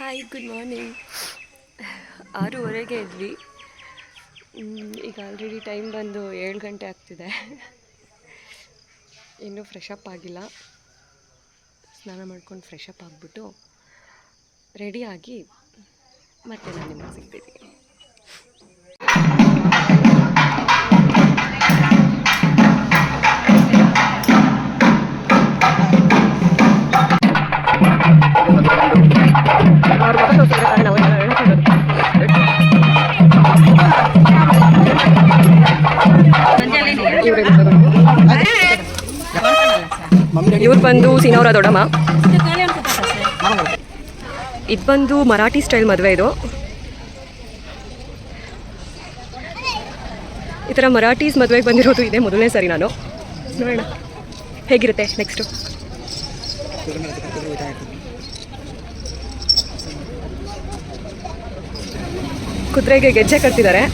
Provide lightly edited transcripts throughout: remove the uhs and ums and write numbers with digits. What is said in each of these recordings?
Hi, good morning. 6:30ಗೆ ಇದ್ವಿ. ಈಗ already time ಬಂದು 7 ಗಂಟೆ ಆಗ್ತಿದೆ. ಇನ್ನೂ ಫ್ರೆಶ್ ಅಪ್ ಆಗಿಲ್ಲ. ಸ್ನಾನ ಮಾಡ್ಕೊಂಡು ಫ್ರೆಶ್ ಅಪ್ ಆಗಿಬಿಟ್ಟು ರೆಡಿಯಾಗಿ ಮತ್ತೆ ನಾನು ನಿಮಗೆ ಸಿಗ್ತೀನಿ. ಇವ್ರು ಬಂದು ಸೀನವರ ದೊಡ್ಡಮ್ಮ. ಇದು ಬಂದು ಮರಾಠಿ ಸ್ಟೈಲ್ ಮದುವೆ. ಇದು ಈ ಥರ ಮರಾಠೀಸ್ ಮದುವೆಗೆ ಬಂದಿರೋದು ಇದೆ ಮೊದಲನೇ ಸರಿ. ನಾನು ನೋಡೋಣ ಹೇಗಿರುತ್ತೆ ನೆಕ್ಸ್ಟು. ಕುದುರೆಗೆ ಗೆಜ್ಜೆ ಕಟ್ತಿದ್ದಾರೆ.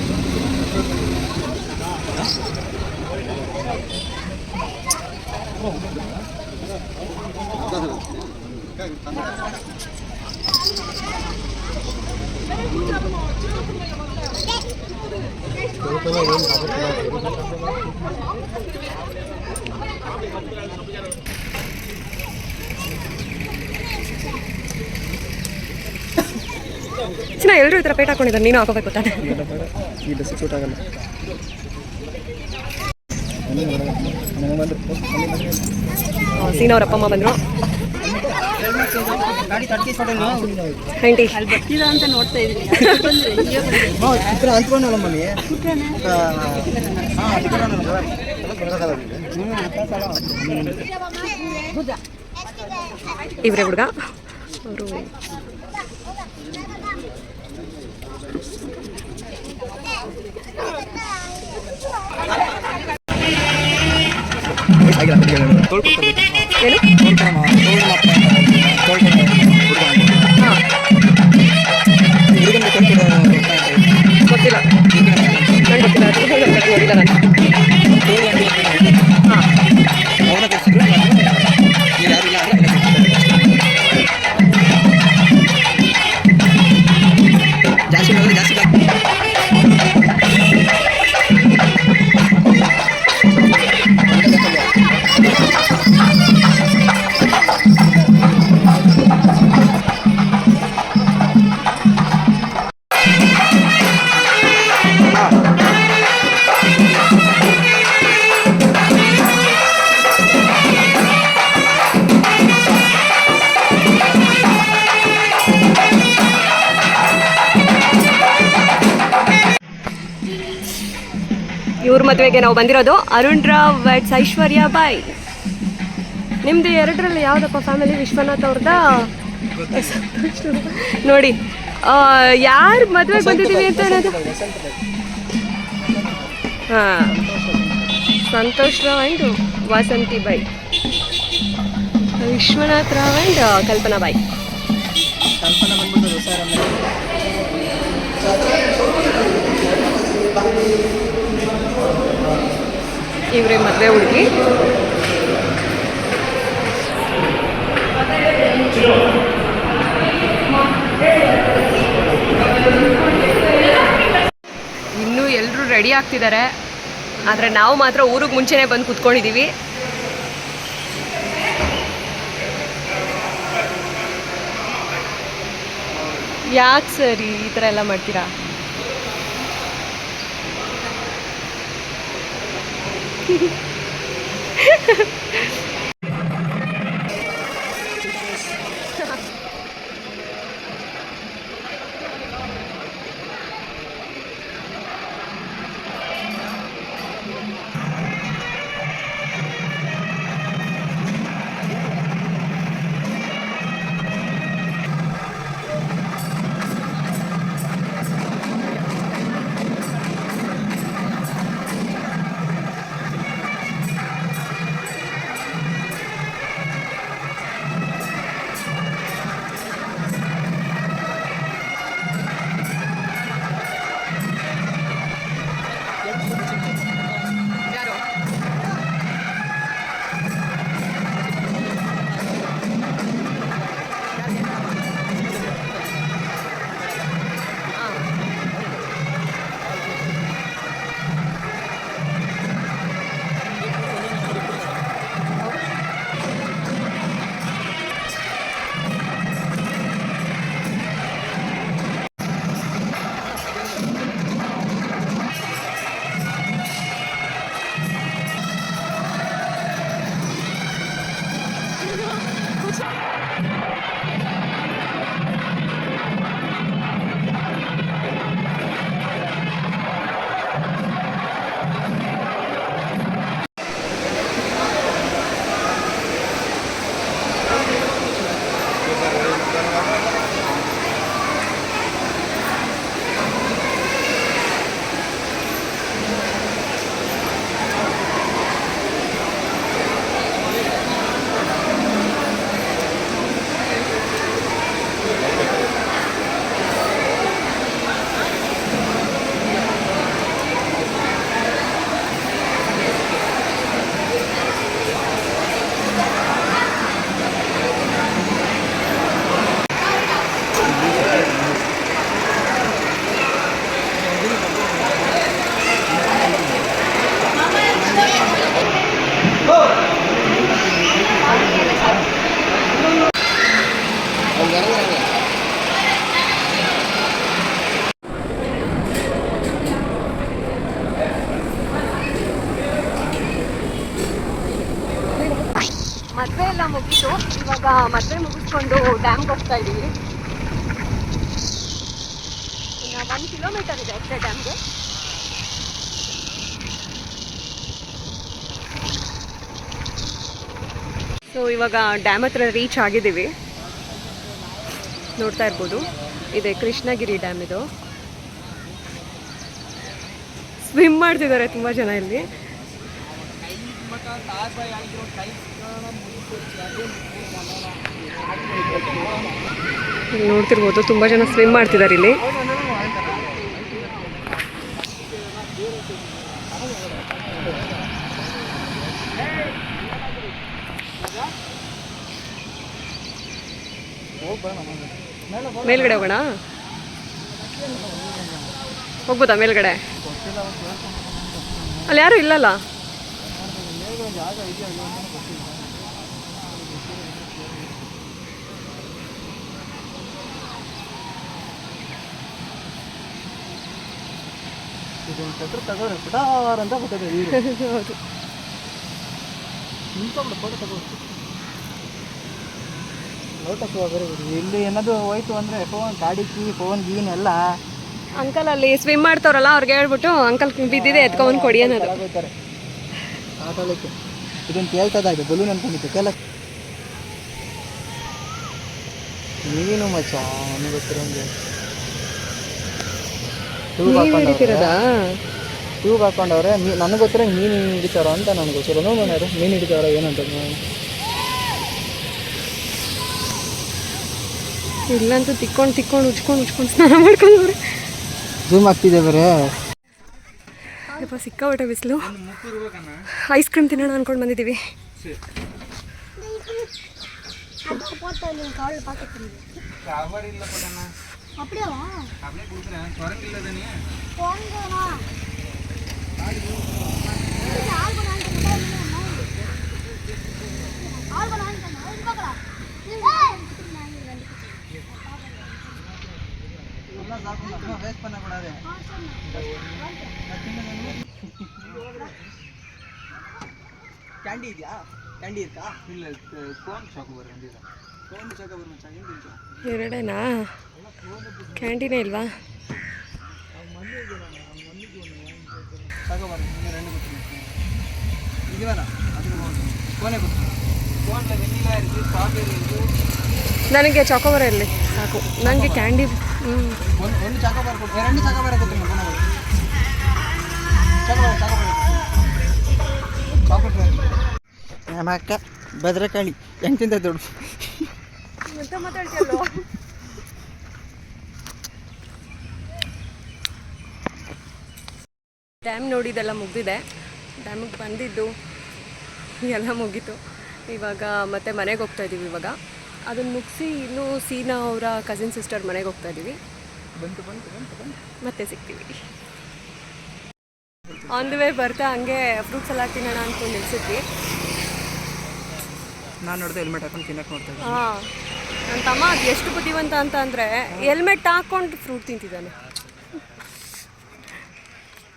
ಚಿನ್ನ ಎಲ್ಲರೂ ಈ ಥರ ಪೇಟ್ ಹಾಕೊಂಡಿದ್ದಾರೆ. ನೀನು ಹಾಕೋಬೇಕು ತಾನೆ. ಸೀನವ್ರ ಅಪ್ಪ ಅಮ್ಮ ಬಂದರು. ಆಂಟಿ ಅಂತ ನೋಡ್ತಾ ಇದ್ದೀನಿ. ಇವ್ರೆ ಹುಡುಗ ಅವರು ಗೊತ್ತಿಲ್ಲ. ಇವ್ರ ಮದುವೆಗೆ ನಾವು ಬಂದಿರೋದು. ಅರುಣ್ ರಾವ್ ವೆಡ್ಸ್ ಐಶ್ವರ್ಯ ಬಾಯ್. ನಿಮ್ದು ಎರಡರಲ್ಲಿ ಯಾವುದಪ್ಪ ಫ್ಯಾಮಿಲಿ? ವಿಶ್ವನಾಥ್ ಅವ್ರದ ನೋಡಿ. ಯಾರು ಮದುವೆಗೆ ಬಂದಿದ್ದೀವಿ ಅಂತ ಅನ್ನೋದು? ಹಾಂ, ಸಂತೋಷ್ ರಾವ್ ಆ್ಯಂಡ್ ವಾಸಂತಿ ಬಾಯ್. ವಿಶ್ವನಾಥ್ ರಾವ್ ಆ್ಯಂಡ್ ಕಲ್ಪನಾ ಬಾಯ್. ಇವ್ರೆ ಮದುವೆ ಹುಡುಗಿ. ಇನ್ನೂ ಎಲ್ಲರೂ ರೆಡಿ ಆಗ್ತಿದ್ದಾರೆ. ಆದರೆ ನಾವು ಮಾತ್ರ ಊರಿಗೆ ಮುಂಚೆನೇ ಬಂದು ಕೂತ್ಕೊಂಡಿದ್ದೀವಿ. ಯಾಕೆ ಸರಿ ಈ ಥರ ಎಲ್ಲ ಮಾಡ್ತೀರಾ? ಮದುವೆ ಎಲ್ಲ ಮುಗೀತು. ಇವಾಗ ಮದುವೆ ಮುಗಿಸ್ಕೊಂಡು ಡ್ಯಾಮ್ಗೆ ಹೋಗ್ತಾ ಇದ್ದೀವಿ. ಇನ್ನು 1 ಕಿಲೋಮೀಟರ್ ಇದೆ ಅಷ್ಟೇ ಡ್ಯಾಮ್ಗೆ. ಸೊ ಇವಾಗ ಡ್ಯಾಮ್ ಹತ್ರ ರೀಚ್ ಆಗಿದ್ದೀವಿ. ನೋಡ್ತಾ ಇರ್ಬೋದು, ಇದೆ ಕೃಷ್ಣಗಿರಿ ಡ್ಯಾಮ್. ಇದು ಸ್ವಿಮ್ ಮಾಡ್ತಿದ್ದಾರೆ ತುಂಬ ಜನ ಇಲ್ಲಿ. ನೋಡ್ತಿರ್ಬೋದು, ತುಂಬ ಜನ ಸ್ವಿಮ್ ಮಾಡ್ತಿದ್ದಾರೆ ಇಲ್ಲಿ. ಮೇಲ್ಗಡೆ ಹೋಗೋಣ, ಹೋಗ್ಬೋದಾ ಮೇಲ್ಗಡೆ? ಅಲ್ಲಿ ಯಾರು ಇಲ್ಲಲ್ಲ. ಇಲ್ಲಿ ಏನಾದ್ರು ಹೋಯ್ತು ಅಂದ್ರೆ ಫೋನ್ ಗಾಡಿ ಕೀ ಫೋನ್ ಗೀನ್ ಎಲ್ಲ ಅಂಕಲ್ ಅಲ್ಲಿ ಸ್ವಿಮ್ ಮಾಡ್ತಾರಲ್ಲ ಅವ್ರಿಗೆ ಹೇಳ್ಬಿಟ್ಟು ಅಂಕಲ್ ಬಿದ್ದಿದೆ ಎತ್ಕೊಂಡ್ ಕೊಡಿ ಅನ್ನೋದು. ಆಟೋಲಕ್ಕೆ ಇದನ್ನು ಕೇಳ್ತದಾಗೆ ಬಲೂನ್ ಅನ್ಕೊಂಡಿದ್ದೆ ಕೇಳ ನೀನು ಮಚ್ಚ ನನಗೆ ಗೊತ್ತಿರೋಂಗೆ ಟ್ಯೂಬ್ ಹಾಕೊಂಡವ್ರೆ. ನನಗೆ ಗೊತ್ತಿರೋ ಮೀನು ಹಿಡಿತಾರೋ ಅಂತ ನನಗೆ ಗೊತ್ತಿರೋ. ನೋಡೋಣ ಮೀನು ಹಿಡಿತಾರೋ ಏನಂತ. ಇಲ್ಲಂತೂ ತಿಕ್ಕೊಂಡು ಉಚ್ಕೊಂಡು ಸ್ನಾನ ಮಾಡ್ಕೊಂಡವ್ರೆ. ಝೂಮ್ ಆಗ್ತಿದೆ ಬರೇ. ಸಿಕ್ಕಾಪಟ್ಟೆ ಬಿಸಿಲು. ಐಸ್ ಕ್ರೀಮ್ ತಿನ್ನೋಣ ಅನ್ಕೊಂಡು ಬಂದಿದ್ದೀವಿ. ಕ್ಯಾಂಡಿ ಇದೆಯಾ? ಕ್ಯಾಂಡಿ ಇರ್ಕಾ? ಇಲ್ಲ, ಕೋನ್ ಚಾಕೋಬಾರ್ ಅಂದಿಲ್ಲ. ಕೋನ್ ಚಾಕೋಬಾರ್ ಮಚ್ಚ ಹಿಂಗೆ ಎರಡೇನಾ? ಕ್ಯಾಂಟೀನೇ ಇಲ್ವಾ? ಚಾಕೋಬಾರ್ రెండు ಗೊತ್ತಿಲ್ಲ. ಇದೀವನ ಅದು ಕೋನೇ ಗೊತ್ತು. ಕೋನ್ ವೆನಿಲಾ ಇರುತ್ತೆ, ಸ್ಟ್ರಾಬೆರಿ ಇರುತ್ತೆ. ನನಗೆ ಚಾಕೋಬಾರ್ ಇರಲಿ ಸಾಕು. ನನಗೆ ಕ್ಯಾಂಡಿ ಒಂದು ಚಾಕೋಬಾರ್ ಕೊಟ್ಟು ಎರಡು ಚಾಕೋಬಾರ್ ಕೊಡ್ತೀನಿ. ಚಾಕೋಬಾರ್ ನಮ್ಮ ಅಕ್ಕ ಭದ್ರಕಾಳಿ ಹೆಂಗಿಂತ ದೊಡ್ಡ ಮತ್ತೆ ಮಾತಾಡ್ತೀಯಲ್ಲ. ಡ್ಯಾಮ್ ನೋಡಿದೆಲ್ಲ ಮುಗಿದಿದೆ. ಡ್ಯಾಮಿಗೆ ಬಂದಿದ್ದು ಎಲ್ಲ ಮುಗೀತು. ಇವಾಗ ಮತ್ತೆ ಮನೆಗೆ ಹೋಗ್ತಾ ಇದ್ದೀವಿ. ಇವಾಗ ಅದನ್ನು ಮುಗಿಸಿ ಇನ್ನೂ ಸೀನಾ ಅವರ ಕಸಿನ್ ಸಿಸ್ಟರ್ ಮನೆಗೆ ಹೋಗ್ತಾ ಇದ್ದೀವಿ. ಮತ್ತೆ ಸಿಗ್ತೀವಿ. ಆನ್ ದ ವೇ ಬರ್ತಾ ಹಂಗೆ ಫ್ರೂಟ್ಸ್ ಎಲ್ಲ ತಿನ್ನೋಣ ಅಂದ್ಕೊಂಡು ನಿಲ್ಸಿದ್ವಿ. ನಾನು ನೋಡಿದೆ ಹೆಲ್ಮೆಟ್ ಹಾಕೊಂಡು ತಿನ್ನಕ್ಕೆ ನೋಡ್ತಾ ಇದ್ದೆ. ಹಾಂ, ನನ್ನ ತಮ್ಮ ಅದು ಎಷ್ಟು ಬುದ್ಧಿವಂತ ಅಂತ ಅಂದರೆ ಹೆಲ್ಮೆಟ್ ಹಾಕ್ಕೊಂಡು ಫ್ರೂಟ್ ತಿಂತಿದ್ದಾನೆ.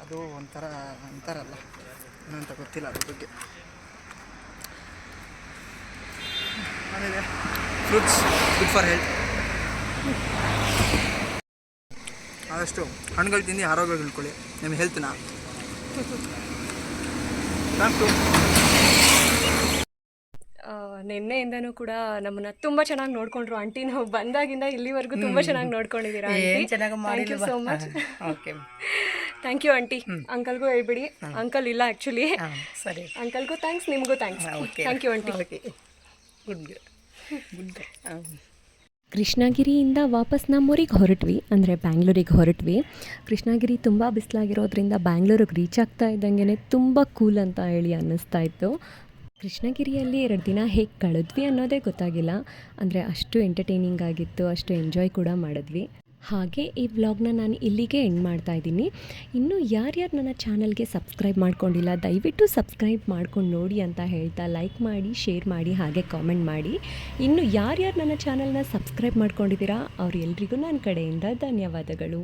ಅದು ಒಂಥರ ಅಂತಾರಲ್ಲ, ಏನಂತ ಗೊತ್ತಿಲ್ಲ ಅದ್ರ ಬಗ್ಗೆ. ಆಮೇಲೆ ಫ್ರೂಟ್ಸ್ ಗುಡ್ ಫಾರ್ ಹೆಲ್ತ್. ಆದಷ್ಟು ಹಣ್ಣುಗಳು ತಿಂದು ಆರೋಗ್ಯ ತಿಳ್ಕೊಳ್ಳಿ, ನಿಮ್ಮ ಹೆಲ್ತ್ನ. ನಿನ್ನೆಯಿಂದನೂ ಕೂಡ ನಮ್ಮನ್ನ ತುಂಬ ಚೆನ್ನಾಗಿ ನೋಡ್ಕೊಂಡ್ರು ಆಂಟಿ. ನಾವು ಬಂದಾಗಿಂದ ಇಲ್ಲಿವರೆಗೂ ತುಂಬ ಚೆನ್ನಾಗಿ ನೋಡ್ಕೊಂಡಿದ್ದೀರಾ aunty. Thank you so much. Okay, thank you aunty. ಅಂಕಲ್ಗೂ ಹೇಳ್ಬಿಡಿ. ಅಂಕಲ್ ಇಲ್ಲ ಆ್ಯಕ್ಚುಲಿ. ಸರಿ. ಅಂಕಲ್ಗೂ ಥ್ಯಾಂಕ್ಸ್, ನಿಮಗೂ thanks. Thank you aunty. Good good. ಕೃಷ್ಣಗಿರಿಯಿಂದ ವಾಪಸ್ ನಮ್ಮೂರಿಗೆ ಹೊರಟ್ವಿ, ಅಂದರೆ ಬ್ಯಾಂಗ್ಳೂರಿಗೆ ಹೊರಟ್ವಿ. ಕೃಷ್ಣಗಿರಿ ತುಂಬ ಬಿಸಿಲಾಗಿರೋದ್ರಿಂದ ಬ್ಯಾಂಗ್ಳೂರಿಗೆ ರೀಚ್ ಆಗ್ತಾ ಇದ್ದಂಗೆ ತುಂಬ ಕೂಲ್ ಅಂತ ಹೇಳಿ ಅನ್ನಿಸ್ತಾ ಇತ್ತು. ಕೃಷ್ಣಗಿರಿಯಲ್ಲಿ 2 ದಿನ ಹೇಗೆ ಕಳೆದ್ವಿ ಅನ್ನೋದೇ ಗೊತ್ತಾಗಿಲ್ಲ. ಅಂದರೆ ಅಷ್ಟು ಎಂಟರ್ಟೈನಿಂಗ್ ಆಗಿತ್ತು, ಅಷ್ಟು ಎಂಜಾಯ್ ಕೂಡ ಮಾಡಿದ್ವಿ. ಹಾಗೆ ಈ ವ್ಲಾಗ್ನ ನಾನು ಇಲ್ಲಿಗೆ ಎಂಡ್ ಮಾಡ್ತಾ ಇದ್ದೀನಿ. ಇನ್ನು ಯಾರ್ಯಾರು ನನ್ನ ಚಾನಲ್ಗೆ ಸಬ್ಸ್ಕ್ರೈಬ್ ಮಾಡ್ಕೊಂಡಿಲ್ಲ ದಯವಿಟ್ಟು ಸಬ್ಸ್ಕ್ರೈಬ್ ಮಾಡ್ಕೊಂಡು ನೋಡಿ ಅಂತ ಹೇಳ್ತಾ ಲೈಕ್ ಮಾಡಿ, ಶೇರ್ ಮಾಡಿ, ಹಾಗೆ ಕಾಮೆಂಟ್ ಮಾಡಿ. ಇನ್ನು ಯಾರ್ಯಾರು ನನ್ನ ಚಾನಲ್ನ ಸಬ್ಸ್ಕ್ರೈಬ್ ಮಾಡ್ಕೊಂಡಿದ್ದೀರಾ ಅವ್ರೆಲ್ರಿಗೂ ನನ್ನ ಕಡೆಯಿಂದ ಧನ್ಯವಾದಗಳು.